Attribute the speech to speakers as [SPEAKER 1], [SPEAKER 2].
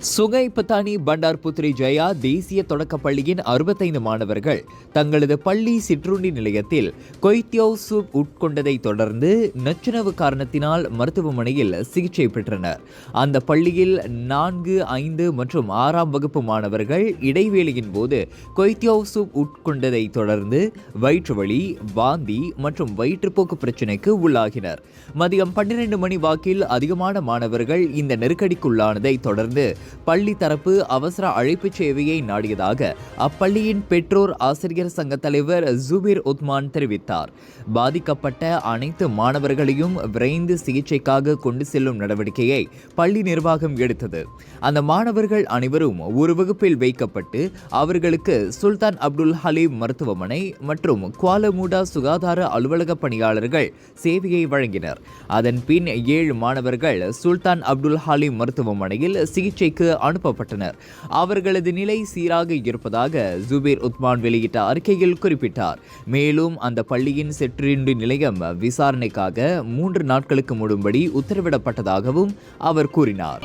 [SPEAKER 1] சுகை பத்தானி பண்டார் புத்ரி ஜெயா தேசிய தொடக்கப் பள்ளியின் 65 மாணவர்கள் தங்களது பள்ளி சிற்றுண்டி நிலையத்தில் கொய்த்தியோவ் சூப் உட்கொண்டதை தொடர்ந்து நச்சுணவு காரணத்தினால் மருத்துவமனையில் சிகிச்சை பெற்றனர். அந்த பள்ளியில் 4, 5 மற்றும் 6ஆம் வகுப்பு மாணவர்கள் இடைவேளையின் போது கொய்த்தியோவ் சூப் உட்கொண்டதை தொடர்ந்து வயிற்று வலி, வாந்தி மற்றும் வயிற்றுப்போக்கு பிரச்சினைக்கு உள்ளாகினர். மதியம் 12 மணி வாக்கில் அதிகமான மாணவர்கள் இந்த நெருக்கடிக்குள்ளானதை தொடர்ந்து பள்ளி தரப்பு அவசர அழைப்பு சேவையை நாடியதாக அப்பள்ளியின் பெற்றோர் ஆசிரியர் சங்க தலைவர் ஜுபீர் உத்மான் தெரிவித்தார். பாதிக்கப்பட்ட அனைத்து மாணவர்களையும் விரைந்து சிகிச்சைக்காக கொண்டு செல்லும் நடவடிக்கையை பள்ளி நிர்வாகம் எடுத்தது. அந்த மாணவர்கள் அனைவரும் ஒரு வகுப்பில் வைக்கப்பட்டு அவர்களுக்கு சுல்தான் அப்துல் ஹலீம் மருத்துவமனை மற்றும் குவாலமுடா சுகாதார அலுவலக பணியாளர்கள் சேவையை வழங்கினர். அதன் பின் 7 மாணவர்கள் சுல்தான் அப்துல் ஹலீம் மருத்துவமனையில் சிகிச்சைக்கு அனுப்பப்பட்டனர். அவர்களது நிலை சீராக இருப்பதாக ஜுபீர் உத்மான் வெளியிட்ட அறிக்கையில் குறிப்பிட்டார். மேலும் அந்த பள்ளியின் சிற்றுண்டி நிலையம் விசாரணைக்காக 3 நாட்களுக்கு மூடும்படி உத்தரவிடப்பட்டதாகவும் அவர் கூறினார்.